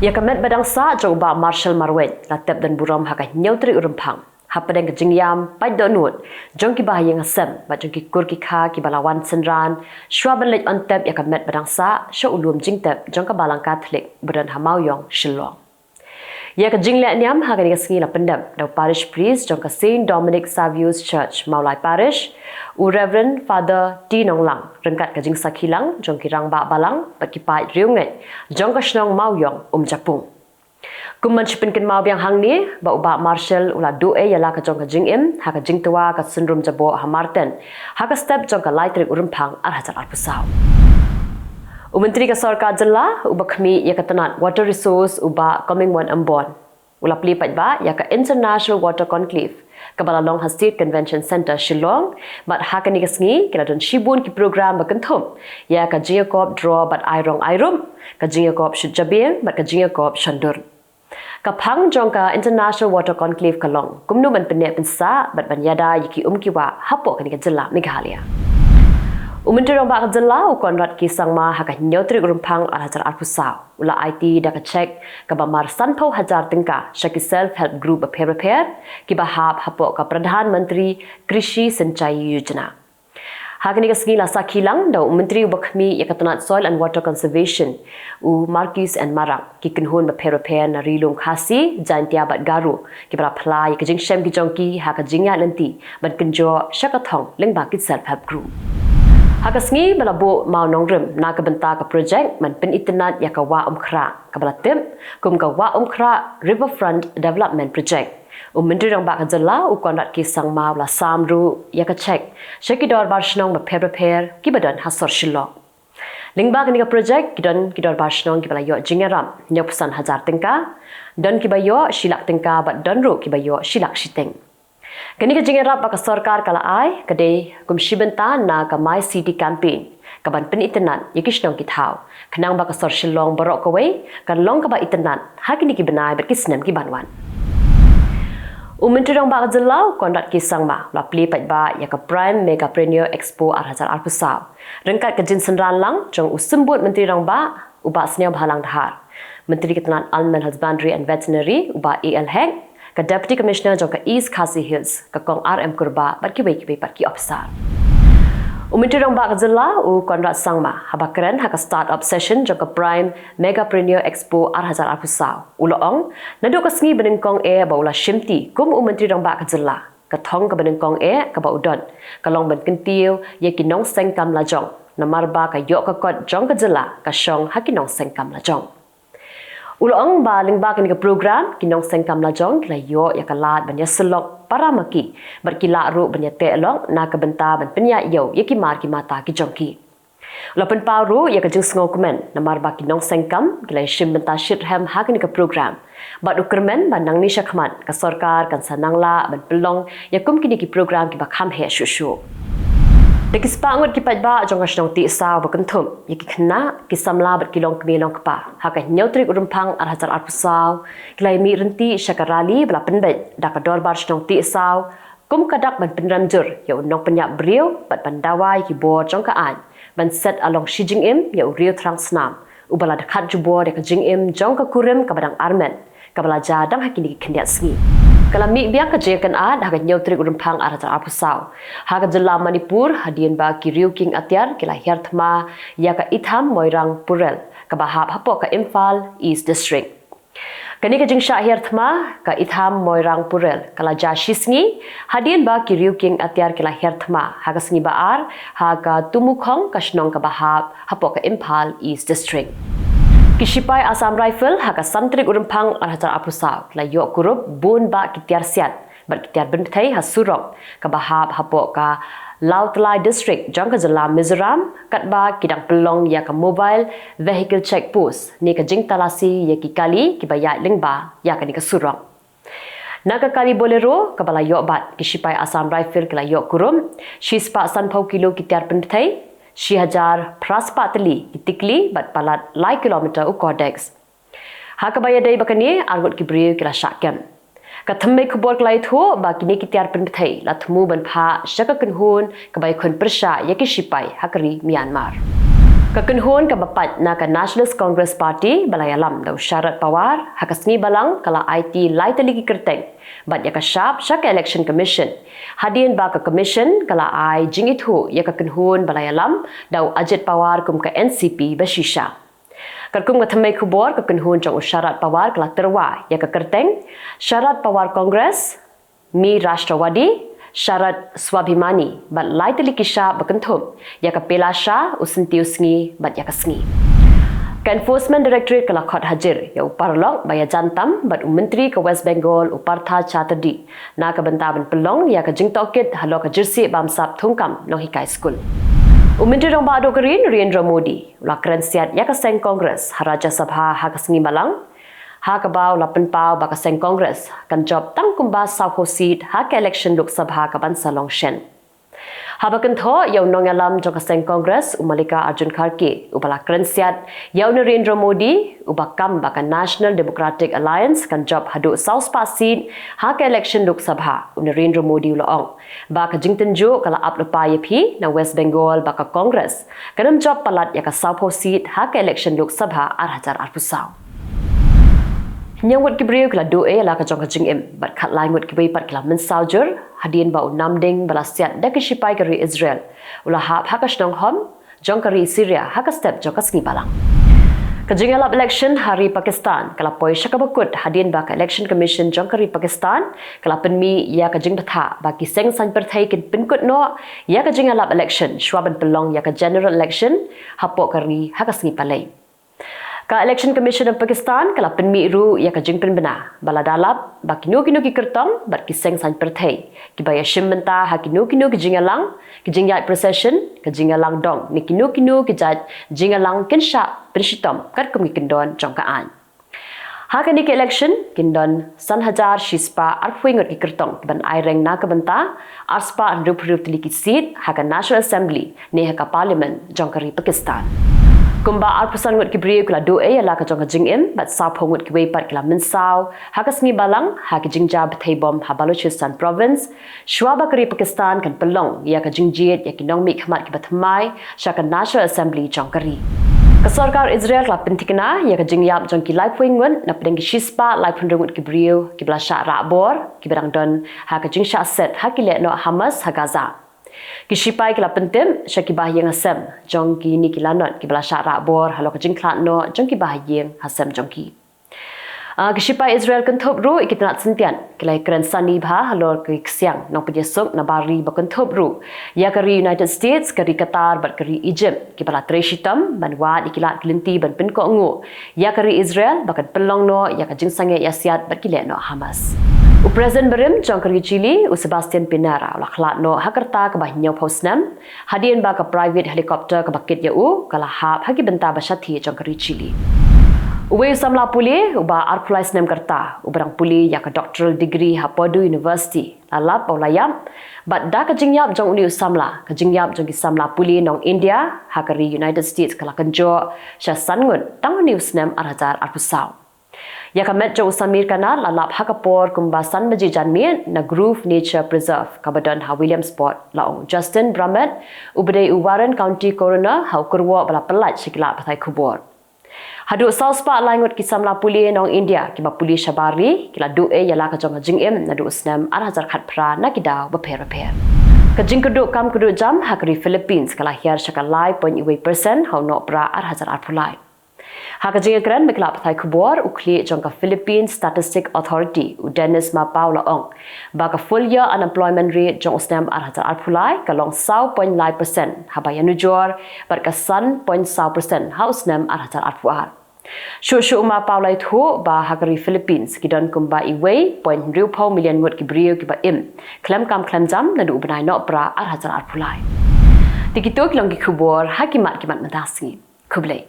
Ya kamet badang sa coba Marshall Marwet latep dan buram haka nyautri Rymphang. Hapadang kejing yam pai donut jongki bahaya ngasem ba jongki kur ki kha ki balawan senran shwaban lej ontep ya kamet badang sa sho ulum jingtep jongka balang Catholic bedan hamau yong shilong. Ya kejing le niam haka ni kasngi la pendam dau parish priest jongka Saint Dominic Saviour's Church Maulai Parish u Reverend Father T Nong Lang rengkat kejing sa Kylleng jongki rang ba balang bat ki pai riunget jongka shnong mau yong japung. Kuman chipinkin mau biang hang ni ba uba Marshall ula doe yala ka jongka jing im haka jing tua ka syndrome jabo hamarten haka step jongka laitrik Rymphang ar hajar ar pusau. Menteri ka Sarkar Jylla uba khmi ya katanat water resource uba coming one ambon ula plipat ba ya ka International Water Conclave ka balalong State Convention Center Shillong bat haka ni kasngi kila don shibun ki program ba kanthum ya ka Jacob draw bat airong airum ka Jacob shujabing bat ka Jacob shandur kapang jongka International Water Conclave kalong kumnu ban pene pensa bat ban yada yiki kiwa hapo kani ka Jylla Meghalaya. Menteri Rymphang Jylla ukonrat ki sangma haka nyautri Rymphang ar hajar ar pusau ula IT da ka check ka bamar sanpau hajar tingka shaki self help group repair ki bahap hapo ka Pradhan Menteri Krishi Sincai Yojana. Hagani ka sgi la sa Kylleng da Menteri Bakmi ya katanat Soil and Water Conservation u Marquis and Marang ki kinhun repair na rilung khasi jantia bat garu ki bara phla ya ka jing shem ki jongki haka jingya lenti ban kinjo shakathong lengba ki self help group. Hakasngi balabo mau nongrim na ka benta ka project man pen internet ya ka wa umkhra ka balatem kum ka wa umkhra riverfront development project Menteri Rymphang Jylla ukonrat ki sang mau la samru ya ka check shekidor barshnong ba repair ki badan hasor shilo lingba ka ni ka project kidor barshnong ki bala yo jingaram nyopusan hajar tingka don ki bayo shilak tingka ba donru ki bayo shilak shiteng. Kini ka jingerap baka sarkar kala ay kadai kumshibenta na ka My City campaign kaban pen internet yakishnong kithaw kanang baka sor shillong barok kaway kan long ka ba internet hakini ki benai bat kisnem ki banwan. Menteri Rymphang Jylla kondat ki sangma la pli pat ba ya ka Prime Megapreneur Expo ar hajar ar pusau rengkat ka jin senran lang jong usembut Menteri Rymphang uba sniam halang dhar Menteri Ketenaga Animal Husbandry and Veterinary uba AL Heng ka Deputy Commissioner jongka East Khasi Hills ka kong RM Kurba barki barki officer. Menteri Rymphang Jylla u konrat sangma habakren haka startup session jongka Prime Megapreneur Expo ar hajar ar pusau uloong nadu ka sngi benengkong baula shimti kum Menteri Rymphang Jylla ka thong ka benengkong ka ba udon ka long ben kentiu ye kinong sengkam lajong namarba ka yok ka kot jong ka Jylla ka shong hakinong sengkam lajong. Uloong ba lingba kini ka program kinong sengkam lajong kila yo ya kalat banya selok para maki berkila ru banya telong na ka benta ban penya yo ya ki mar ki mata ki jongki. Lapan paru ya ka jing sngo komen namar ba kinong sengkam kila shim benta shit ham ha kini ka program. Bat ukermen ban nang ni syakman ka sarkar kan sanangla ban pelong ya kum kini ki program ki ba kham he shushu. Dekispangut ki pajba jong asnong ti saw bakentum yaki khna ki samla bat kilong kmelong kpa haka nyautri Rymphang ar hajar ar pusaw klai mi renti syakarali bala penbet dak dorbar snong ti saw kum kadak ban penramjur ya unong penyak brio bat pandawai ki bor jong ka an ban set along shijing im ya uriu trang snam ubala dekat jubor ya jing im jong ka kurim ka badang armen ka bala jadang hakini ki khendiat sngi kalami biang ka jekan ad haga nyautri Rymphang ar hajar ar pusaw haga Jylla Manipur hadian ba ki riu king atyar kila herthma ya ka itham moirang purel ka bahap hapo ka Imphal East District kani ka jingsha herthma ka itham moirang purel kala ja shisngi hadian ba ki riu king atyar kila herthma haga sngi ba ar haga tumukhong ka shnong ka bahap hapo ka Imphal East District. Kishipai Assam Rifle haka santrik Rymphang ar hajar ar pusaw la yok kurup bun ba kitiar siat bar kitiar Pyrthei hasurok ka bahap hapo ka Lautlai District jongka Jylla Mizoram kat ba kidang pelong ya ka mobile vehicle check post ni ka jing talasi ya ki kali ki bayat lengba ya ka ni ka surok naga kali bolero ka bala yok bat Kishipai Assam Rifle kala yok kurum shispa sanpau kilo kitiar Pyrthei 6000 praspatli kitikli bat palat lai kilometer u kodex hakabaya dai bakani argut kibriu kila shakem kathme khubor klai tho ba kini kitiar Pyrthei la thmu ban pha shaka kanhun kabai khun persha yaki shipai hakari Myanmar Kekenhun ke bapat na ke Nationalist Congress Party balayalam dau syarat pawar hakasngi balang kala IT lai teligi kerteng bat ya ke syap syak election commission hadin ba ke commission kala ai jingit hu ya kekenhun balayalam dau ajet pawar kum ke NCP bashisha Karkum ke Themai Khubor kekenhun jong syarat pawar kala terwa ya ke kerteng syarat pawar Kongres mi Rashtrawadi syarat swabhimani bat lai teli kisha berkentum ya ke pelasha usentiu sengi bat ya ke sengi ke Enforcement Directorate kala khot hajir ya uparlok baya jantam bat menteri ke West Bengal Pyrthei chatadi na ke bentaban pelong ya ke jingtokit halo ke jersey bamsap thungkam no hikai school Menteri rong bado kerin Narendra Modi la keren siat ya ke seng Kongres Haraja Sabha ha ke sengi balang ha ke bau lapen pau ba ke seng Kongres kan job tang kumba South Ho seat ha ke election Lok Sabha ke Bansa Longshen. Ha ba kan tho yau nong alam jong ke seng Kongres Umalika Arjun Kharke ubala keren siat yau Narendra Modi ubakam ba ke National Democratic Alliance kan job hadu South Pa seat ha ke election Lok Sabha Narendra Modi uloong ba ke jingtenju kala ap lepa YP na West Bengal ba ke Kongres kanam job palat ya ke South Ho seat ha ke election Lok Sabha arhajar arpusau Nyang wat kibriu kala doe la ka jong ka jing im bat khat lai wat kibai pat kala men saujur hadin ba namding balasiat dak shipai kari Israel ula hap hakash nong hom jong kari Syria hakas step jong ka sngi balang ka jing alap election hari Pakistan kala poi shakabakut hadin ba ka election commission jong kari Pakistan kala penmi ya ka jing tha ba ki seng san Pyrthei kin pinkut no ya ka jing alap election shwaban pelong ya ka general election hapok kari hakas ngi palai Ka Election Commission of Pakistan kala penmi ru ya ka jingpen bena bala dalap ba kinu ki kertong bat ki seng san Pyrthei ki baya shim menta ha kinu ki jingalang ki jingyat procession ki jingalang dong ni kinu ki jat jingalang kin sha prishitom kat kum ki kendon jong ka an ha ka ni ki election kindon san hajar shispa arfuingot ki kertong ban ai reng na ka benta arspa an rup tli ki seat ha ka National Assembly ne ha ka parliament jong kari Pakistan Kumba arpusan ngut kibriu kala doe la ka jong jing im bat sa phongut ki pat kala minsau hakas ngi balang ha ki jingja bthei bom ha Balochistan province shwaba kari Pakistan kan pelong ya ka jingjiet ya ki nong mi khmat ki bathmai sha ka National Assembly jong kari ka sarkar Israel kala pentikna ya ka jingyap jong ki life wing ngut na pedeng ki shispa life hundungut kibriu ki blasha rabor ki berang don ha ka jingsha set ha ki le no Hamas ha Gaza Kishipai kila pentem syaki bahyang asam jongki ni kila not ki bala syara bor halo kajing klat no jongki bahyang asam jongki Kishipai Israel kan thop ru ikitanat sentian kila keren sani bha halo ki ksiang nong pejesok na bari bakan thop ru ya kari United States kari Qatar bat kari Egypt ki bala treshitam ban wat ikilat kelinti ban pen ko ngu ya kari Israel bakan pelong no ya kajing sange yasiat bat kile no Hamas Presiden Berim jong kari Chile Sebastian Pinera la khlat no hakarta ka bah nyau pausnam hadien ba ka private helicopter ka bakit ya kala hap hagi benta basyati jong kari Chile Uwe samla puli uba arkulais nem karta ubrang puli ya ka doctoral degree ha Purdue University alap olayam bat da ka jingyap jong uni samla ka jingyap jong ki samla puli nong India ha kari United States kala kanjo sha sangun tang news nem arhajar arpusau Ya kamet jo Samir kana lalap hakapor kumbasan baji janmien na Grove Nature Preserve kabadan ha Williamsport laong Justin Bramet ubedai Warren County Coroner ha kurwa bala pelat sikila Pyrthei Khubor Hadu Southpa langut kisam la puli nong India kiba puli Shabari kila du'e yala ka jong jingim na du usnam arhajar khat pra na kidaw beper Kajing keduk kam keduk jam ha kari Philippines kala hiar syakalai 0.1% ha no pra arhajar arpulai Hakajing keren meklap Pyrthei Khubor ukli jong ka Philippine Statistic Authority Dennis Mapau laong ba ka full year unemployment rate jong usnam arhajar arpulai kalong 0.9% habaya nujor bar ka 0.9% ha usnam arhajar arpuar Shushu Mapau lai thu ba hakari Philippines kidon kumba iway 0.2 million ngut kibriu kiba im klem kam klem jam na du benai no pra arhajar arpulai Tikito kilong ki Khubor hakimat kimat madasngi Kublai